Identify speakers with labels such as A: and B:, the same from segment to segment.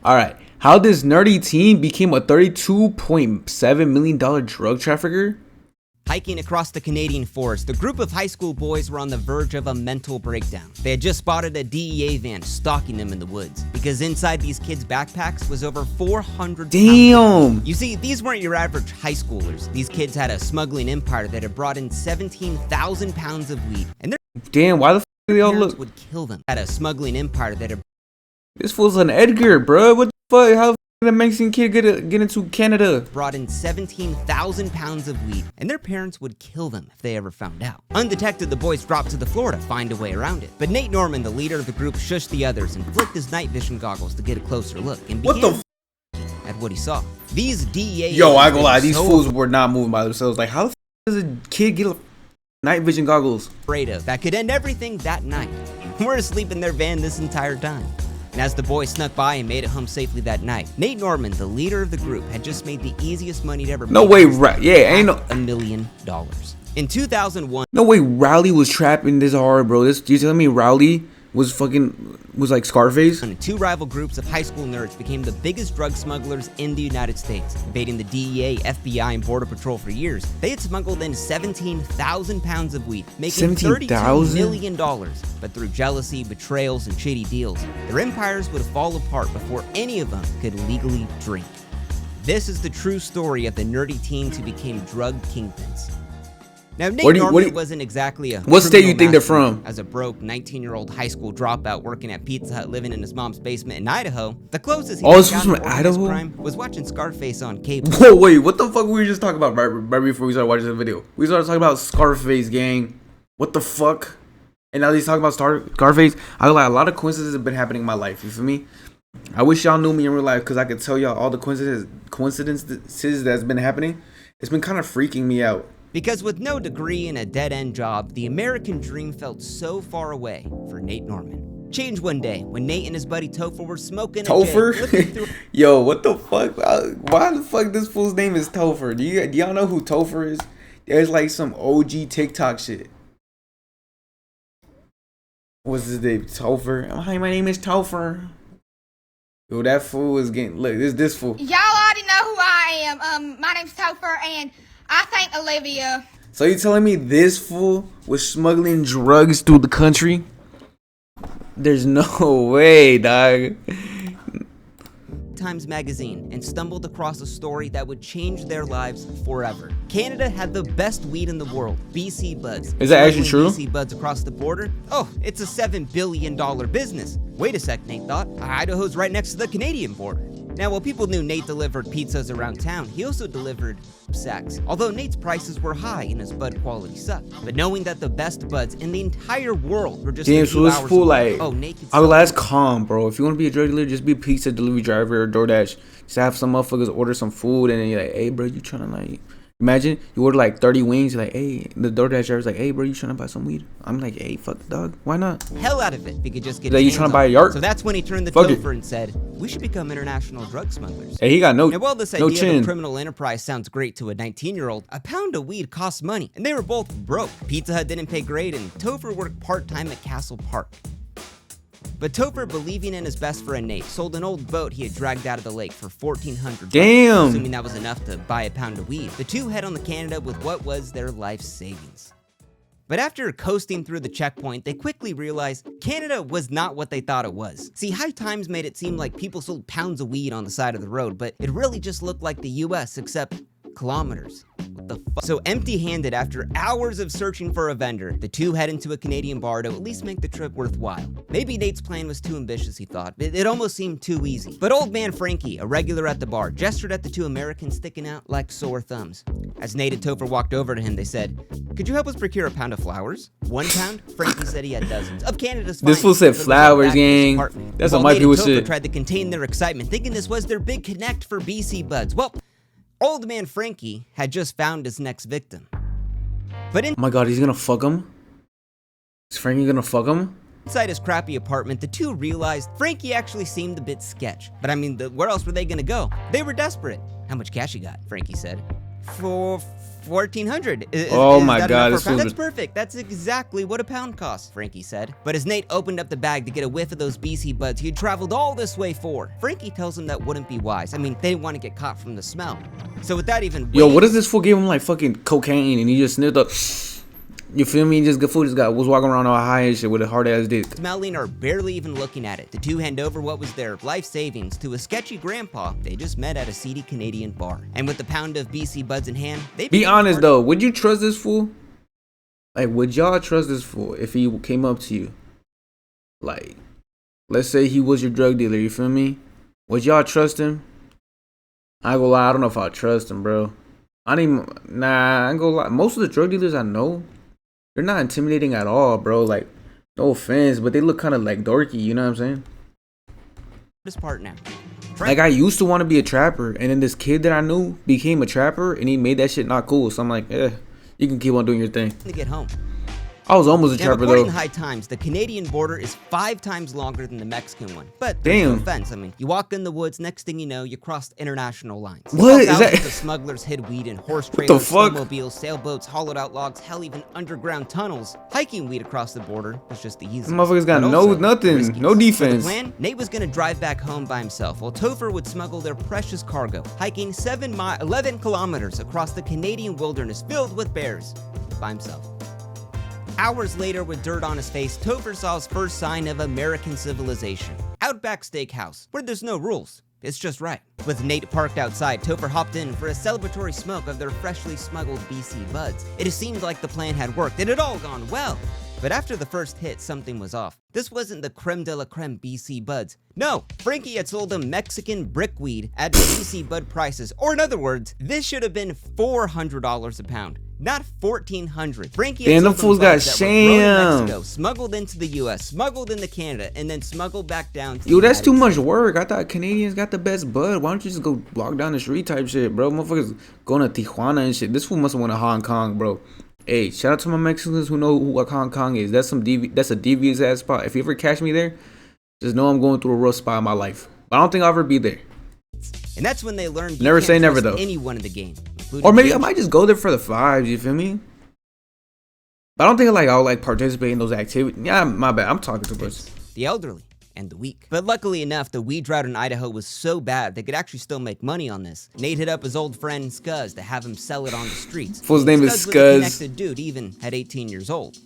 A: All right. How this nerdy teen became a $32.7 million drug trafficker?
B: Hiking across the Canadian forest, the group of high school boys were on the verge of a mental breakdown. They had just spotted a DEA van stalking them in the woods, because inside these kids' backpacks was over 400
A: Damn!
B: You see, these weren't your average high schoolers. These kids had a smuggling empire that had brought in 17,000 pounds of weed, and their
A: Damn, why the f do they all
B: parents
A: look?
B: would kill them. Had a smuggling empire that had
A: This fool's an Edgar, bro. What the fuck? How the f did a Mexican kid get into Canada?
B: brought in 17,000 pounds of weed, and their parents would kill them if they ever found out. Undetected, the boys dropped to the floor to find a way around it. But Nate Norman, the leader of the group, shushed the others and flicked his night vision goggles to get a closer look, and
A: What the
B: began at what he saw. These DEA
A: Yo, I
B: agents
A: gonna lie,
B: were
A: these
B: so
A: fools were not moving by themselves. Like, how the f does a kid get a night vision goggles?
B: afraid of that could end everything that night. We're asleep in their van this entire time. And as the boys snuck by and made it home safely that night, Nate Norman, the leader of the group, had just made the easiest money to ever
A: No
B: make.
A: way, yeah, ain't no
B: $1 million. In 2001,
A: no way. Rowley was trapping this hard, bro. This you telling me Rowley was like Scarface?
B: two rival groups of high school nerds became the biggest drug smugglers in the United States. Evading the DEA, FBI, and Border Patrol for years, they had smuggled in 17,000 pounds of weed, making $32
A: 17,000?
B: million. But through jealousy, betrayals, and shady deals, their empires would fall apart before any of them could legally drink. This is the true story of the nerdy teens who became drug kingpins. Now, Nate Norman wasn't exactly a
A: what state you think they're
B: mastermind.
A: from?
B: As a broke 19-year-old high school dropout working at Pizza Hut, living in his mom's basement in Idaho, the closest he
A: this
B: got
A: was
B: to
A: from
B: organized
A: Idaho?
B: crime was watching Scarface on cable.
A: Whoa, wait, what the fuck were we just talking about right before we started watching the video? We started talking about Scarface, gang. What the fuck? And now he's talking about Scarface. I like a lot of coincidences have been happening in my life. You feel me? I wish y'all knew me in real life because I could tell y'all all the coincidences that's been happening. It's been kind of freaking me out.
B: Because with no degree and a dead-end job, the American dream felt so far away for Nate Norman. Changed one day when Nate and his buddy Topher were smoking
A: Topher? Yo, what the fuck? Why the fuck this fool's name is Topher? Do y'all know who Topher is? There's like some OG TikTok shit. What's his name? Topher. Hi, my name is Topher. Yo, that fool is getting... Look, this fool.
C: Y'all already know who I am. My name's Topher, and I think Olivia.
A: So you telling me this fool was smuggling drugs through the country? There's no way, dog.
B: Times Magazine and stumbled across a story that would change their lives forever. Canada had the best weed in the world, BC Buds.
A: Is that actually true?
B: BC Buds across the border? Oh, it's a $7 billion business. Wait a sec, Nate thought. Idaho's right next to the Canadian border. Now, while people knew Nate delivered pizzas around town, he also delivered sex. Although Nate's prices were high and his bud quality sucked. But knowing that the best buds in the entire world were just a few hours away, Nate could
A: I would last calm, bro. If you want to be a drug dealer, just be a pizza delivery driver or DoorDash. Just have some motherfuckers order some food and then you're like, hey, bro, you trying to like... Imagine you order like 30 wings, you're like, hey, the DoorDash driver's like, hey, bro, you trying to buy some weed? I'm like, hey, fuck, dog, why not?
B: Hell out of it if he could just get
A: like, you trying to buy a yard?
B: So that's when he turned the
A: Fuck
B: Topher and said, we should become international drug smugglers.
A: Hey, he got no
B: Now, while this
A: no
B: idea
A: chin.
B: of a criminal enterprise sounds great to a 19-year-old, a pound of weed costs money, and they were both broke. Pizza Hut didn't pay great, and Topher worked part-time at Castle Park. But Topher, believing in his best friend Nate, sold an old boat he had dragged out of the lake for $1,400.
A: Damn!
B: Assuming that was enough to buy a pound of weed, the two head on to Canada with what was their life savings. But after coasting through the checkpoint, they quickly realized Canada was not what they thought it was. See, High Times made it seem like people sold pounds of weed on the side of the road, but it really just looked like the US, except kilometers. What the fuck? So empty-handed, after hours of searching for a vendor, the two head into a Canadian bar to at least make the trip worthwhile. Maybe Nate's plan was too ambitious, he thought. It almost seemed too easy. But old man Frankie, a regular at the bar, gestured at the two Americans sticking out like sore thumbs. As Nate and Topher walked over to him, they said, could you help us procure a pound of flowers? 1 pound? Frankie said he had dozens. Of Canada's finest.
A: This fool said flowers, gang. That's what my people said.
B: Tried to contain their excitement, thinking this was their big connect for BC Buds. Well, old man Frankie had just found his next victim. But
A: oh my god, he's gonna fuck him? Is Frankie gonna fuck him?
B: inside his crappy apartment, the two realized Frankie actually seemed a bit sketch. But I mean, where else were they gonna go? They were desperate. How much cash you got? Frankie said. for 1,400.
A: Oh
B: Is
A: my
B: that
A: God,
B: enough
A: this
B: for a pound?
A: fool's
B: That's perfect. That's exactly what a pound costs, Frankie said. But as Nate opened up the bag to get a whiff of those BC buds he had traveled all this way for, Frankie tells him that wouldn't be wise. I mean, they didn't want to get caught from the smell. So without even
A: Yo,
B: waiting,
A: what does this fool give him like fucking cocaine and he just sniffed up? You feel me? Just good fool was walking around all high and shit with a hard ass dick.
B: smelling or barely even looking at it, the two hand over what was their life savings to a sketchy grandpa they just met at a seedy Canadian bar. And with the pound of BC buds in hand, they
A: Be
B: began
A: honest
B: partying.
A: though, would you trust this fool? Like, would y'all trust this fool if he came up to you? Like, let's say he was your drug dealer, you feel me? Would y'all trust him? I ain't gonna lie, I don't know if I trust him, bro. I ain't gonna lie. Most of the drug dealers I know, they're not intimidating at all, bro. Like, no offense, but they look kind of like dorky, you know what I'm saying?
B: This part now.
A: Like, I used to want to be a trapper, and then this kid that I knew became a trapper, and he made that shit not cool. So I'm like, you can keep on doing your thing.
B: To get home.
A: I was almost a
B: Now,
A: trapper
B: according
A: though.
B: to High Times, the Canadian border is 5 times longer than the Mexican one. But
A: Damn.
B: no offense, I mean, you walk in the woods, next thing you know, you crossed international lines.
A: What is
B: Thousands
A: that?
B: of smugglers hid weed in horse
A: the
B: trailers,
A: fuck?
B: snowmobiles, sailboats, hollowed out logs, hell, even underground tunnels. Hiking weed across the border was just the easiest.
A: Motherfuckers got
B: but
A: no
B: also
A: nothing,
B: riskiest.
A: no
B: For the
A: defense.
B: plan, Nate was gonna drive back home by himself, while Topher would smuggle their precious cargo, hiking 11 kilometers across the Canadian wilderness filled with bears by himself. Hours later, with dirt on his face, Topher saw his first sign of American civilization. Outback Steakhouse, where there's no rules. It's just right. With Nate parked outside, Topher hopped in for a celebratory smoke of their freshly smuggled BC buds. It seemed like the plan had worked. It had all gone well. But after the first hit, something was off. This wasn't the creme de la creme BC buds. No, Frankie had sold them Mexican brickweed at BC bud prices. Or in other words, this should have been $400 a pound, not $1,400. Frankie had
A: Damn,
B: sold
A: them fools
B: them
A: got
B: buds that were grown in
A: shamed.
B: Mexico, smuggled into the US, smuggled into Canada, and then smuggled back down to
A: Yo,
B: the
A: that's
B: United
A: too much
B: States.
A: work. I thought Canadians got the best bud. Why don't you just go walk down the street type shit, bro? Motherfuckers going to Tijuana and shit. This fool must have went to Hong Kong, bro. Hey, shout out to my Mexicans who know what Hong Kong is. That's that's a devious ass spot. If you ever catch me there, just know I'm going through a rough spot in my life. But I don't think I'll ever be there.
B: And that's when they learned you
A: Never
B: can't
A: say never,
B: trust
A: though.
B: anyone in the game, including
A: Or maybe I
B: bitch.
A: might just go there for the vibes, you feel me? But I don't think I'll like participate in those activities. Yeah, my bad. I'm talking too much.
B: the elderly, and the weak. But luckily enough, the weed drought in Idaho was so bad they could actually still make money on this. Nate hit up his old friend Scuzz to have him sell it on the streets.
A: Fool's name is
B: was a
A: Scuzz.
B: connected dude even at 18 years old.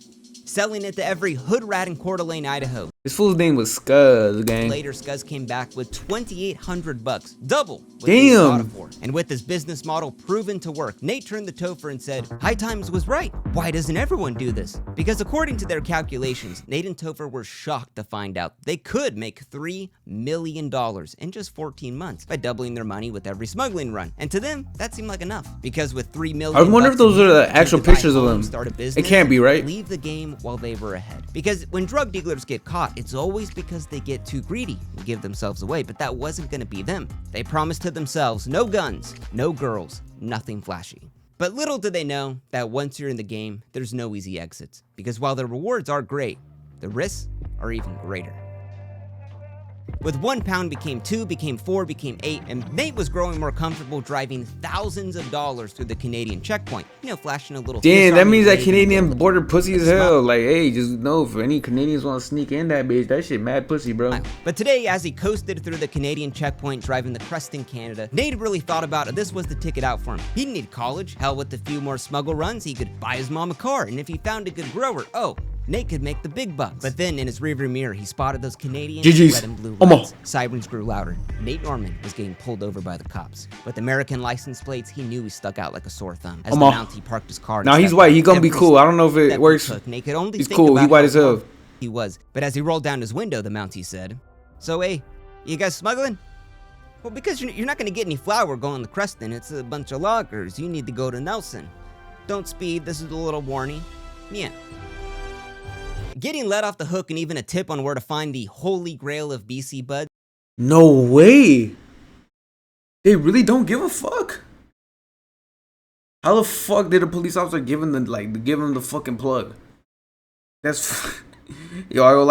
B: Selling it to every hood rat in Coeur d'Alene, Idaho.
A: This fool's name was Scuzz, gang.
B: Later, Scuzz came back with $2,800, double what they
A: Damn.
B: bought it for. And with his business model proven to work, Nate turned to Topher and said, High Times was right. Why doesn't everyone do this? Because according to their calculations, Nate and Topher were shocked to find out they could make $3 million in just 14 months by doubling their money with every smuggling run. And to them, that seemed like enough. Because with $3 million,
A: I wonder if
B: bucks in
A: those are the
B: hand,
A: actual
B: they could buy
A: pictures of
B: homes,
A: them.
B: start a
A: It
B: business,
A: can't be, right?
B: Leave the game while they were ahead. Because when drug dealers get caught, it's always because they get too greedy and give themselves away, but that wasn't going to be them. They promised to themselves no guns, no girls, nothing flashy. But little did they know that once you're in the game, there's no easy exits. Because while the rewards are great, the risks are even greater. With 1 pound became 2, became 4, became 8, and Nate was growing more comfortable driving thousands of dollars through the Canadian checkpoint. You know, flashing a little.
A: Damn,
B: Swiss
A: that
B: Army
A: means that
B: blade
A: Canadian
B: and a
A: border pussy as
B: smile.
A: hell. Like, hey, just know if any Canadians want to sneak in that bitch, that shit mad pussy, bro.
B: But today, as he coasted through the Canadian checkpoint driving the crest in Canada, Nate really thought about it. This was the ticket out for him. He didn't need college. Hell, with a few more smuggle runs, he could buy his mom a car. And if he found a good grower, Nate could make the big bucks. But then in his rearview mirror, he spotted those Canadian
A: GG's.
B: red and blue
A: Omo.
B: lights. Sirens grew louder. Nate Norman was getting pulled over by the cops. With American license plates, he knew he stuck out like a sore thumb. As the
A: Omo.
B: Mountie parked his car. and
A: Nah, he's
B: stepped
A: white.
B: out,
A: He gonna be
B: every
A: cool. I don't know if
B: step
A: it
B: he
A: works.
B: took, Nate could only
A: He's
B: think
A: cool. He
B: about
A: white
B: how
A: as hell.
B: low he was. But as he rolled down his window, the Mountie said, So, hey, you guys smuggling? Well, because you're not going to get any flour going to Creston. It's a bunch of loggers. You need to go to Nelson. Don't speed. This is a little warning. Yeah. Getting let off the hook and even a tip on where to find the holy grail of BC buds.
A: No way. They really don't give a fuck. How the fuck did a police officer give him the fucking plug? That's Yo, I gonna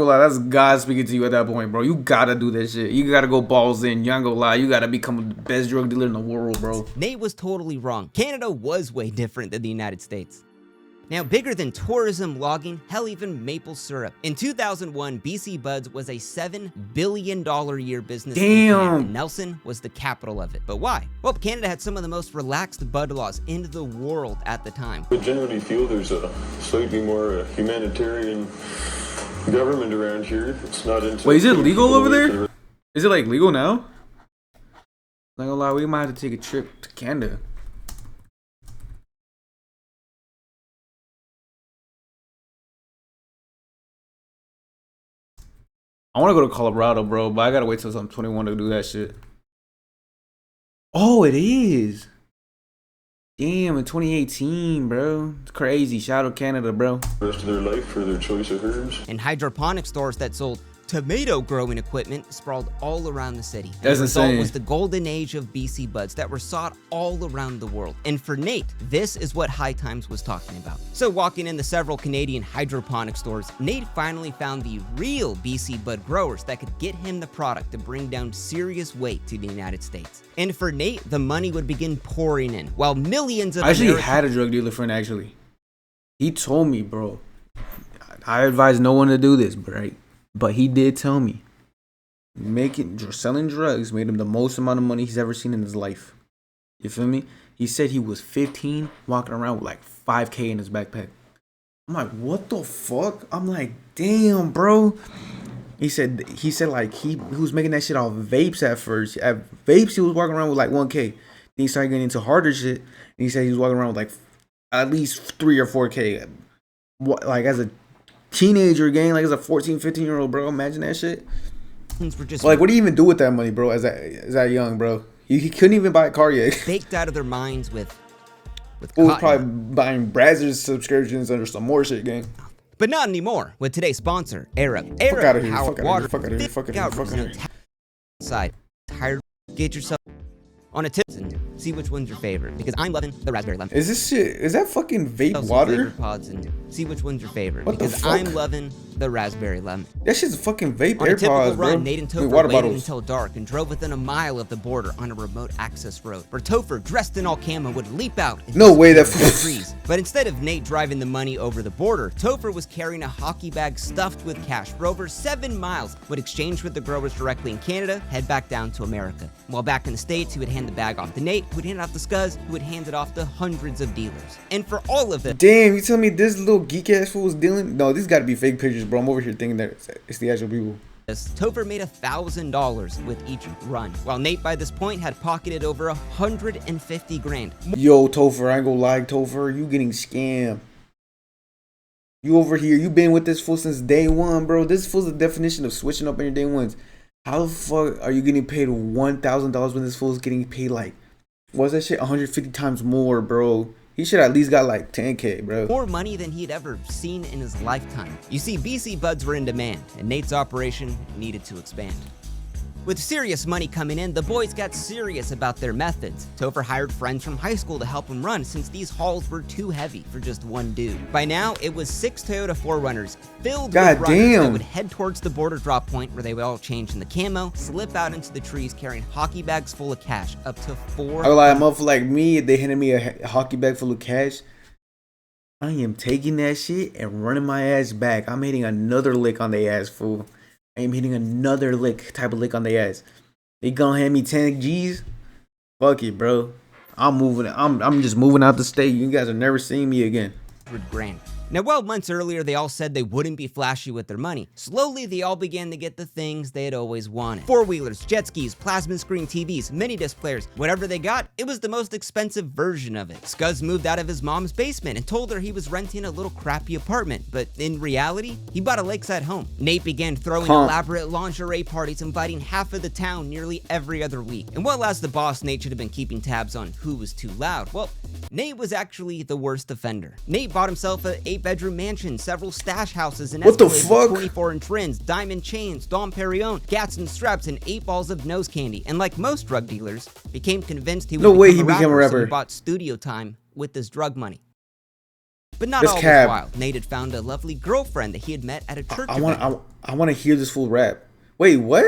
A: lie, that's God speaking to you at that point, bro. You gotta do that shit. You gotta go balls in. You ain't gonna lie, you gotta become the best drug dealer in the world, bro.
B: Nate was totally wrong. Canada was way different than the United States. Now, bigger than tourism, logging, hell, even maple syrup. In 2001, BC Buds was a $7 billion a year business.
A: Damn.
B: And Nelson was the capital of it. But why? Well, Canada had some of the most relaxed bud laws in the world at the time.
D: I generally feel there's a slightly more humanitarian government around here. It's not into.
A: Wait, is it legal over there? Is it like legal now? Not gonna lie, we might have to take a trip to Canada. I want to go to Colorado, bro, but I gotta wait till I'm 21 to do that shit. Oh, it is. Damn, in 2018, bro. It's crazy. Shout out Canada, bro.
D: The rest of their life for their choice of herbs.
B: And hydroponic stores that sold tomato growing equipment sprawled all around the city. And
A: That's
B: the result
A: insane.
B: was the golden age of BC Buds that were sought all around the world. And for Nate, this is what High Times was talking about. So walking into several Canadian hydroponic stores, Nate finally found the real BC Bud growers that could get him the product to bring down serious weight to the United States. And for Nate, the money would begin pouring in, while millions of
A: I actually
B: Americans
A: had a drug dealer friend, actually. He told me, bro, I advise no one to do this, right? But he did tell me, selling drugs made him the most amount of money he's ever seen in his life. You feel me? He said he was 15, walking around with like 5K in his backpack. I'm like, what the fuck? I'm like, damn, bro. He said like he was making that shit off vapes at first. At vapes, he was walking around with like 1K. Then he started getting into harder shit. And he said he was walking around with like at least 3 or 4K. Like as a teenager, gang, like as a 14, 15-year-old, bro. Imagine that shit.
B: were just
A: Like, what do you even do with that money, bro? As that young, bro, he couldn't even buy a car yet.
B: baked out of their minds with
A: He was
B: cotton.
A: probably buying Brazzers subscriptions under some more shit, gang.
B: But not anymore with today's sponsor, Arab.
A: Fuck outta
B: Arab
A: here,
B: powered
A: fuck outta
B: water.
A: here, fuck outta here, fuck outta here, fuck outta here.
B: Side. Tired. Get yourself on a tip and see which one's your favorite. Because I'm loving the raspberry lemon.
A: Is this shit? Is that fucking vape
B: Some
A: water?
B: flavored pods and see which one's your favorite.
A: What the
B: because
A: fuck?
B: I'm loving the raspberry lemon.
A: That shit's fucking vape
B: On a typical
A: AirPods, bro.
B: run, Nate and Topher
A: Water
B: waited
A: bottles.
B: until dark and drove within a mile of the border on a remote access road, where Topher, dressed in all camo, would leap out and
A: No way, that
B: disappear in the trees. But instead of Nate driving the money over the border, Topher was carrying a hockey bag stuffed with cash for over 7 miles, would exchange with the growers directly in Canada, head back down to America. While back in the States, he would hand the bag off to Nate, who would hand it off to Scuzz, who would hand it off to hundreds of dealers. And for all of it,
A: Damn, you tell me this little geek ass fool was dealing? No, these gotta be fake pictures, bro. I'm over here thinking that it's the actual people.
B: Topher made $1,000 with each run, while Nate by this point had pocketed over 150 grand.
A: Yo, Topher, I ain't gonna lie, Topher, you getting scammed. You over here, you been with this fool since day one, bro. This fool's the definition of switching up on your day ones. How the fuck are you getting paid $1,000 when this fool's getting paid like, what's that shit, 150 times more, bro? He should at least got like 10K, bro.
B: More money than he'd ever seen in his lifetime. You see, BC Buds were in demand, and Nate's operation needed to expand. With serious money coming in, the boys got serious about their methods. Topher hired friends from high school to help him run since these hauls were too heavy for just one dude. By now, it was 6 Toyota 4Runners filled
A: God
B: with runners that
A: damn.
B: would head towards the border drop point where they would all change in the camo, slip out into the trees carrying hockey bags full of cash, up to 4.
A: I gonna lie, a motherfucker like me, if they handed me a hockey bag full of cash, I am taking that shit and running my ass back. I'm hitting another lick on their ass, fool. I am hitting another type of lick on their ass. They gonna hand me 10 G's? Fuck it, bro. I'm moving. I'm just moving out the state. You guys are never seeing me again.
B: $100,000. Now, while months earlier they all said they wouldn't be flashy with their money, slowly they all began to get the things they had always wanted. 4-wheelers, jet skis, plasma screen TVs, mini disc players, whatever they got, it was the most expensive version of it. Scuzz moved out of his mom's basement and told her he was renting a little crappy apartment, but in reality, he bought a lakeside home. Nate began throwing elaborate lingerie parties, inviting half of the town nearly every other week. And while as the boss, Nate should have been keeping tabs on who was too loud, well, Nate was actually the worst offender. Nate bought himself an 8-bedroom mansion, several stash houses, and
A: What the fuck?
B: 24-inch rims, diamond chains, Dom Perignon, gats and straps, and 8 balls of nose candy. And like most drug dealers, became convinced he would
A: No way
B: become
A: he became a
B: so
A: rapper.
B: he bought studio time with this drug money. But not
A: This
B: all
A: cab.
B: was wild. Nate had found a lovely girlfriend that he had met at a church
A: I
B: event.
A: want to hear this full rap. Wait, what?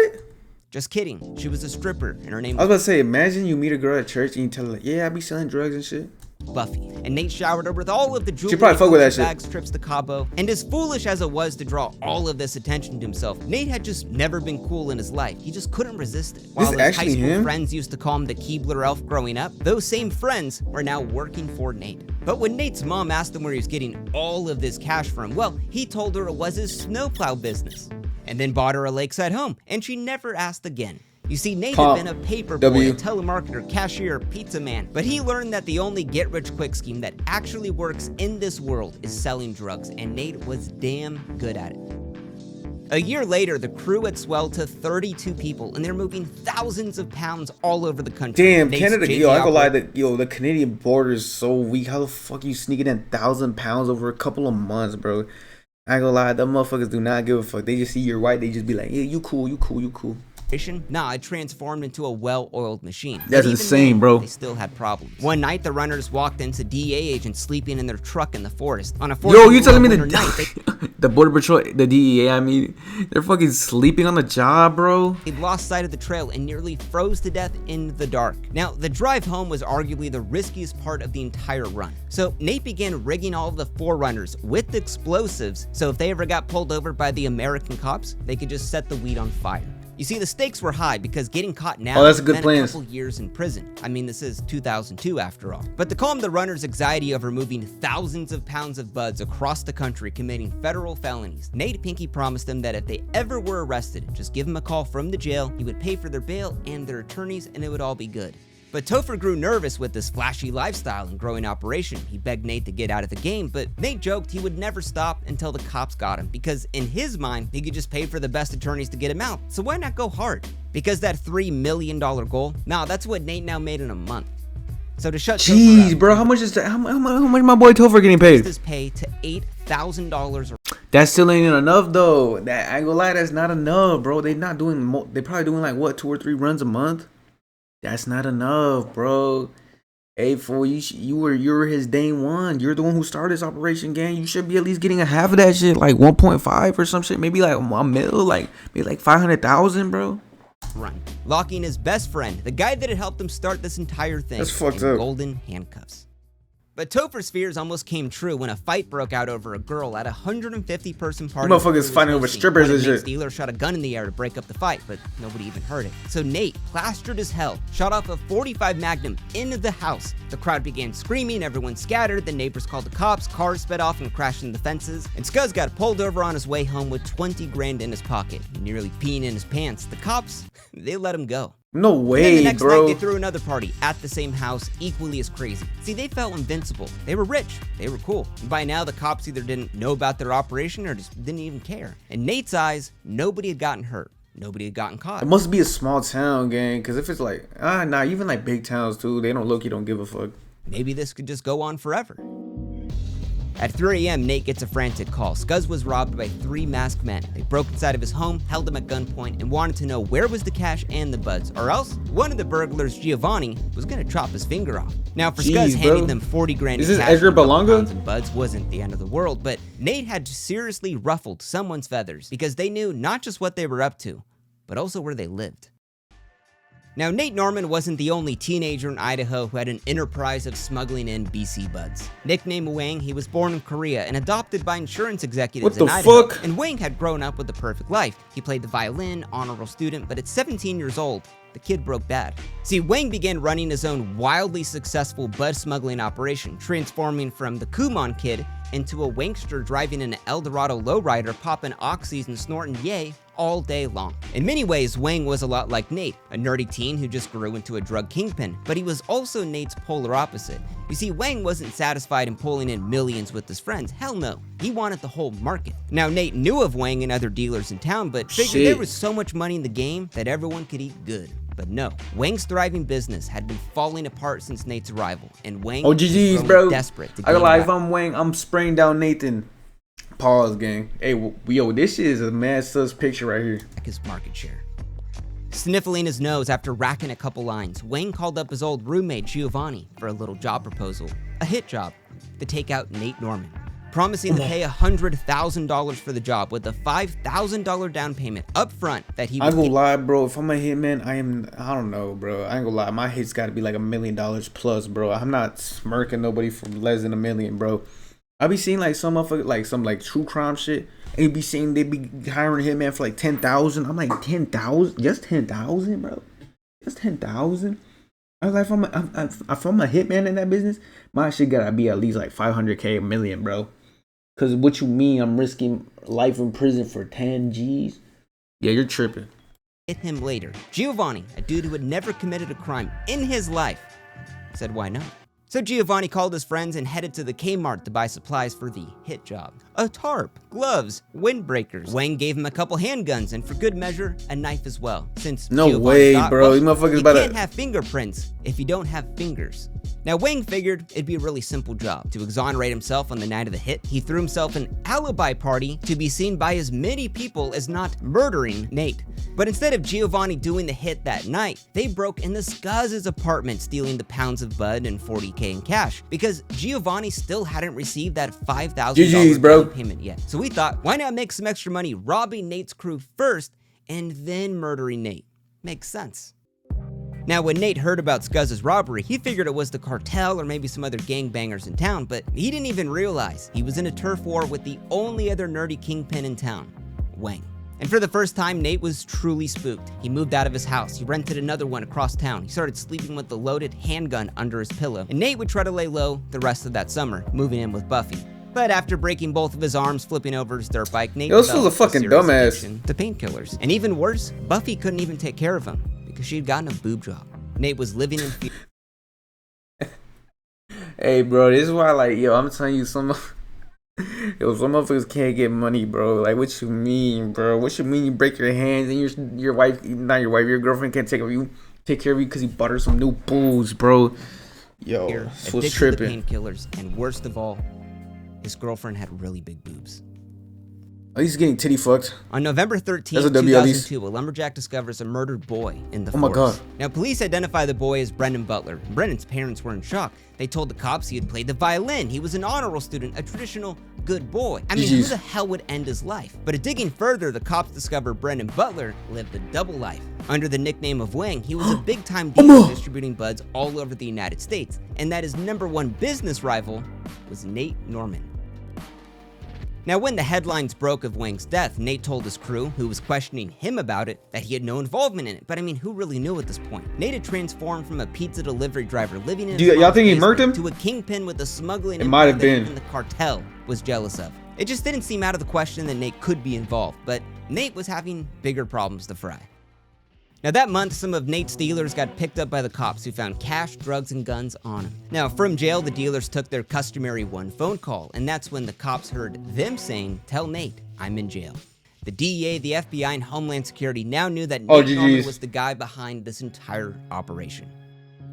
B: Just kidding. She was a stripper, and her name
A: I was
B: was
A: about to say, imagine you meet a girl at church and you tell her, yeah, I be selling drugs and shit.
B: Buffy. And Nate showered her with all of the jewelry,
A: probably fuck with that shit.
B: bags, trips to Cabo. And as foolish as it was to draw all of this attention to himself, Nate had just never been cool in his life. He just couldn't resist it. While his high
A: actually
B: school
A: him?
B: friends used to call him the Keebler elf growing up, those same friends were now working for Nate. But when Nate's mom asked him where he was getting all of this cash from, well, he told her it was his snowplow business. And then bought her a lakeside home, and she never asked again. You see, Nate had been a paper boy, a telemarketer, cashier, pizza man, but he learned that the only get-rich-quick scheme that actually works in this world is selling drugs, and Nate was damn good at it. A year later, the crew had swelled to 32 people, and they're moving thousands of pounds all over the country.
A: Damn,
B: Nate's
A: Canada,
B: JV
A: yo, I ain't gonna lie, the Canadian border is so weak. How the fuck you sneaking in 1,000 pounds over a couple of months, bro? I ain't gonna lie, them motherfuckers do not give a fuck. They just see you're white, they just be like, yeah, you cool, you cool, you cool.
B: Nah, it transformed into a well-oiled machine.
A: That's
B: But even
A: insane,
B: then,
A: bro.
B: They still had problems. One night, the runners walked into DEA agents sleeping in their truck in the forest. On a
A: Yo, you telling me
B: winter night,
A: the border patrol, the DEA, I mean, they're fucking sleeping on the job, bro?
B: they lost sight of the trail and nearly froze to death in the dark. Now, the drive home was arguably the riskiest part of the entire run. So Nate began rigging all of the forerunners with explosives, so if they ever got pulled over by the American cops, they could just set the weed on fire. You see, the stakes were high because getting caught now
A: that's a good
B: meant
A: plan.
B: a couple years in prison. I mean, this is 2002 after all. But to calm the runners' anxiety over moving thousands of pounds of buds across the country committing federal felonies, Nate Pinky promised them that if they ever were arrested, just give him a call from the jail, he would pay for their bail and their attorneys, and it would all be good. But Topher grew nervous with this flashy lifestyle and growing operation. He begged Nate to get out of the game, but Nate joked he would never stop until the cops got him, because in his mind, he could just pay for the best attorneys to get him out. So why not go hard? Because that $3 million goal? Nah, that's what Nate now made in a month. So to shut Topher
A: Jeez,
B: up,
A: bro, how much is that? How much my boy Topher getting paid?
B: his pay to $8,000.
A: That still ain't enough though. That I ain't gonna lie, that's not enough, bro. They not doing. They probably doing like what, 2 or 3 runs a month. That's not enough, bro. Hey, fool, you were his day one. You're the one who started this operation, gang. You should be at least getting a half of that shit, like 1.5 or some shit. Maybe like $1 million, like maybe like 500,000, bro.
B: Run, locking his best friend, the guy that had helped him start this entire thing,
A: That's fucked
B: in
A: up.
B: golden handcuffs. But Topher's fears almost came true when a fight broke out over a girl at a 150-person party.
A: Motherfuckers fighting over strippers and
B: Nate's
A: shit.
B: dealer shot a gun in the air to break up the fight, but nobody even heard it. So Nate, plastered as hell, shot off a .45 Magnum into the house. The crowd began screaming, everyone scattered, the neighbors called the cops, cars sped off and crashed into the fences, and Scuzz got pulled over on his way home with 20 grand in his pocket, nearly peeing in his pants. The cops, they let him go.
A: No
B: And then
A: way,
B: the next
A: bro.
B: night, they threw another party at the same house, equally as crazy. See, they felt invincible. They were rich. They were cool. And by now, the cops either didn't know about their operation or just didn't even care. In Nate's eyes, nobody had gotten hurt. Nobody had gotten caught.
A: It must be a small town, gang. Cause if it's like nah, even like big towns too, they don't give a fuck.
B: Maybe this could just go on forever. At 3 a.m., Nate gets a frantic call. Scuzz was robbed by 3 masked men. They broke inside of his home, held him at gunpoint, and wanted to know where was the cash and the buds, or else one of the burglars, Giovanni, was gonna chop his finger off. Now, for Scuzz,
A: Jeez,
B: handing
A: bro.
B: them 40 grand
A: Is
B: in
A: this
B: cash
A: Edgar
B: and a couple
A: Berlanga?
B: pounds in buds wasn't the end of the world, but Nate had seriously ruffled someone's feathers because they knew not just what they were up to, but also where they lived. Now, Nate Norman wasn't the only teenager in Idaho who had an enterprise of smuggling in BC buds. Nicknamed Wang, he was born in Korea and adopted by insurance executives
A: What
B: in
A: the
B: Idaho.
A: fuck?
B: And Wang had grown up with the perfect life. He played the violin, honorable student, but at 17 years old, the kid broke bad. See, Wang began running his own wildly successful bud smuggling operation, transforming from the Kumon kid into a wankster driving an Eldorado lowrider, popping oxys and snorting yay all day long. In many ways, Wang was a lot like Nate, a nerdy teen who just grew into a drug kingpin, but he was also Nate's polar opposite. You see, Wang wasn't satisfied in pulling in millions with his friends. Hell no. He wanted the whole market. Now, Nate knew of Wang and other dealers in town, but figured there was so much money in the game that everyone could eat good. But no, Wang's thriving business had been falling apart since Nate's arrival, and Wang was
A: GG's,
B: growing
A: bro.
B: desperate to
A: I gotta
B: gain
A: lie,
B: back.
A: if I'm Wang, I'm spraying down Nathan. Pause, gang. Hey, yo, this shit is a mad sus picture right here.
B: His market share. Sniffling his nose after racking a couple lines, Wang called up his old roommate Giovanni for a little job proposal. a hit job to take out Nate Norman, promising to pay $100,000 for the job with a $5,000 down payment up front that he would
A: I ain't gonna lie, bro. If I'm a hitman, I don't know, bro. I ain't gonna lie. My hits gotta be like $1 million plus, bro. I'm not smirking nobody for less than $1 million, bro. I be seeing like some motherfucker, like some like true crime shit, and you be seeing they be hiring a hitman for like 10,000. I'm like 10,000, just 10,000, bro. Just 10,000. I was like, if I'm a hitman in that business, my shit gotta be at least like 500K, $1 million, bro. Cause what you mean I'm risking life in prison for 10 G's? Yeah, you're tripping.
B: hit him later. Giovanni, a dude who had never committed a crime in his life, said why not? So Giovanni called his friends and headed to the Kmart to buy supplies for the hit job. A tarp, gloves, windbreakers. Wang gave him a couple handguns and for good measure, a knife as well. Since
A: no
B: Giovanni
A: way,
B: thought,
A: bro.
B: well,
A: These motherfuckers
B: you
A: about
B: can't
A: to
B: have fingerprints if you don't have fingers. Now Wang figured it'd be a really simple job. To exonerate himself on the night of the hit, he threw himself an alibi party to be seen by as many people as not murdering Nate. But instead of Giovanni doing the hit that night, they broke into Skuz's apartment, stealing the pounds of bud and $40K in cash, because Giovanni still hadn't received that $5,000 down payment yet. So we thought, why not make some extra money robbing Nate's crew first and then murdering Nate? Makes sense. Now, when Nate heard about Skuz's robbery, he figured it was the cartel or maybe some other gangbangers in town, but he didn't even realize he was in a turf war with the only other nerdy kingpin in town, Wang. And for the first time, Nate was truly spooked. He moved out of his house, he rented another one across town, he started sleeping with the loaded handgun under his pillow, and Nate would try to lay low the rest of that summer, moving in with Buffy. But after breaking both of his arms flipping over his dirt bike, Nate
A: this was a fucking
B: serious
A: dumbass
B: addiction to painkillers. And even worse, Buffy couldn't even take care of him because she'd gotten a boob job. Nate was living in fear.
A: Hey, bro, this is why, like, yo, I'm telling you, some motherfuckers can't get money, bro. Like, what you mean, bro? What you mean you break your hands and your wife, not your wife, your girlfriend can't take care of you because you bought her some new boobs, bro? Yo, this was tripping.
B: To painkillers, and worst of all, his girlfriend had really big boobs.
A: Oh, he's getting titty fucked.
B: On November 13, 2002, a lumberjack discovers a murdered boy in the forest.
A: Oh my god.
B: Now, police identify the boy as Brendan Butler. Brendan's parents were in shock. They told the cops he had played the violin. He was an honor roll student, a traditional good boy. I mean, who the hell would end his life? But digging further, the cops discover Brendan Butler lived a double life. Under the nickname of Wang, he was a big-time dealer distributing buds all over the United States, and that his #1 business rival was Nate Norman. Now, when the headlines broke of Wang's death, Nate told his crew, who was questioning him about it, that he had no involvement in it. But I mean, who really knew at this point? Nate had transformed from a pizza delivery driver living in
A: y'all think he murked him?
B: To a kingpin with a smuggling
A: it might have been.
B: Even the cartel was jealous of. It just didn't seem out of the question that Nate could be involved, but Nate was having bigger problems to fry. Now that month, some of Nate's dealers got picked up by the cops who found cash, drugs, and guns on him. Now from jail, the dealers took their customary one phone call, and that's when the cops heard them saying, "Tell Nate, I'm in jail." The DEA, the FBI, and Homeland Security now knew that Nate Norman was the guy behind this entire operation.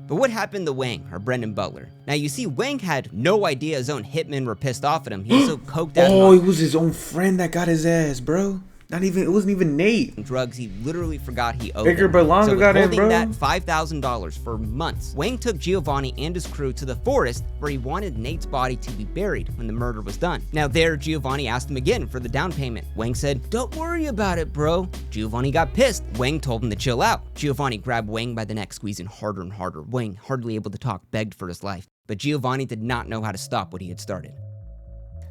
B: But what happened to Wang, or Brendan Butler? Now you see, Wang had no idea his own hitmen were pissed off at him. He was so coked out.
A: Oh, it was his own friend that got his ass, bro. It wasn't even Nate.
B: Drugs he literally forgot he owed.
A: Baker Berlanga got in, bro.
B: That $5,000 for months, Wang took Giovanni and his crew to the forest where he wanted Nate's body to be buried when the murder was done. Now there, Giovanni asked him again for the down payment. Wang said, "Don't worry about it, bro." Giovanni got pissed. Wang told him to chill out. Giovanni grabbed Wang by the neck, squeezing harder and harder. Wang, hardly able to talk, begged for his life. But Giovanni did not know how to stop what he had started.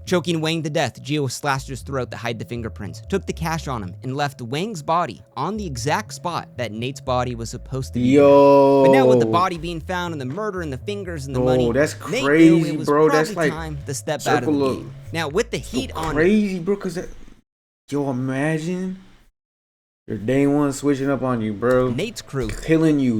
B: Choking Wang to death, Gio slashed his throat to hide the fingerprints, took the cash on him, and left Wang's body on the exact spot that Nate's body was supposed to be.
A: Yo.
B: But now with the body being found and the murder and the fingers and the money,
A: that's
B: Nate
A: crazy,
B: knew it was
A: bro.
B: probably
A: That's like
B: time to step out of the game. Now with the heat on
A: crazy, bro, cause yo, imagine your day one switching up on you, bro.
B: Nate's crew
A: killing you,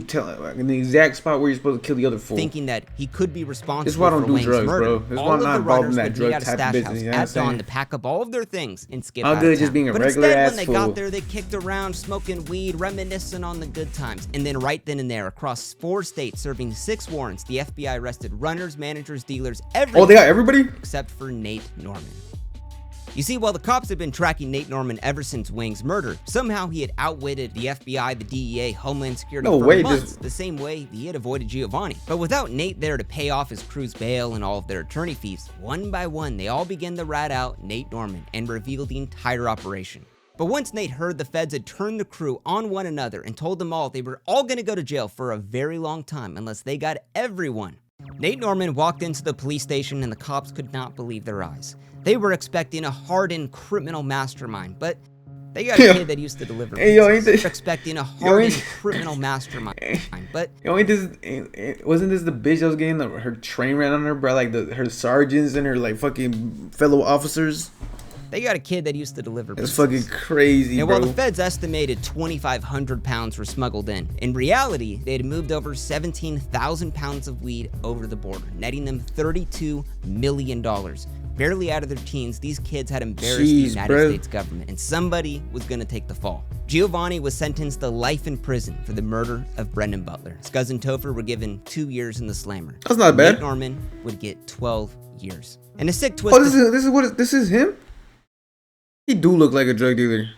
A: in the exact spot where you're supposed to kill the other four.
B: Thinking that he could be responsible
A: this is why I don't
B: for
A: do
B: Wang's
A: drugs,
B: murder.
A: bro. This is why
B: All
A: I'm
B: of
A: not
B: the
A: involved in
B: runners
A: that
B: would
A: drug
B: meet at a
A: type of
B: stash
A: business.
B: house
A: You know what I'm
B: at dawn
A: saying?
B: to pack up all of their things and skip
A: I'm
B: out
A: good
B: of
A: just
B: town.
A: being a
B: But
A: regular
B: instead,
A: ass
B: when they
A: fool.
B: got there, they kicked around, smoking weed, reminiscing on the good times. And then right then and there, across 4 states, serving 6 warrants, the FBI arrested runners, managers, dealers, everyone.
A: Oh, they got everybody?
B: Except for Nate Norman. You see, while the cops had been tracking Nate Norman ever since Wang's murder, somehow he had outwitted the FBI, the DEA, Homeland Security for months, the same way he had avoided Giovanni. But without Nate there to pay off his crew's bail and all of their attorney fees, one by one, they all began to rat out Nate Norman and reveal the entire operation. But once Nate heard the feds had turned the crew on one another and told them all they were all gonna go to jail for a very long time unless they got everyone, Nate Norman walked into the police station and the cops could not believe their eyes. They were expecting a hardened criminal mastermind, but they got a kid that used to deliver pizzas. They were expecting a hardened criminal mastermind, but
A: wasn't this the bitch that was getting her train ran on her by like her sergeants and her like fucking fellow officers?
B: They got a kid that used to deliver pizzas.
A: It's fucking crazy,
B: and
A: bro.
B: While the feds estimated 2,500 pounds were smuggled in reality, they had moved over 17,000 pounds of weed over the border, netting them $32 million. Barely out of their teens, these kids had embarrassed the United States government, and somebody was gonna take the fall. Giovanni was sentenced to life in prison for the murder of Brendan Butler. His cousin Topher were given 2 years in the slammer.
A: That's not bad.
B: Nate Norman would get 12 years. And a sick twist.
A: Oh, this is him? He do look like a drug dealer.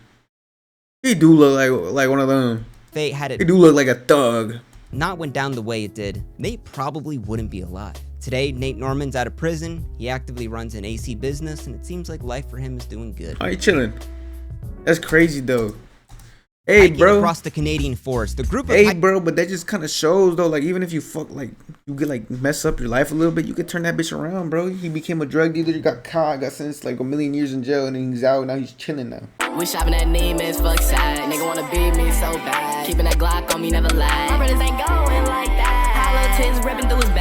A: He do look like one of them.
B: They had it.
A: He do look like a thug.
B: Not went down the way it did, Nate probably wouldn't be alive. Today, Nate Norman's out of prison. He actively runs an AC business, and it seems like life for him is doing good.
A: Oh, he chilling. That's crazy though. Hey, bro.
B: Across the Canadian forest, the group of
A: bro, but that just kind of shows though. Like even if you you get like mess up your life a little bit, you could turn that bitch around, bro. He became a drug dealer. He got caught, got sentenced like 1 million years in jail, and then he's out. Now he's chilling now.
E: We shopping at Neiman's, fuck sad. Nigga wanna beat me so bad. Keeping that Glock on me, never lie. My brothers ain't going like that. Hollow tits ripping through his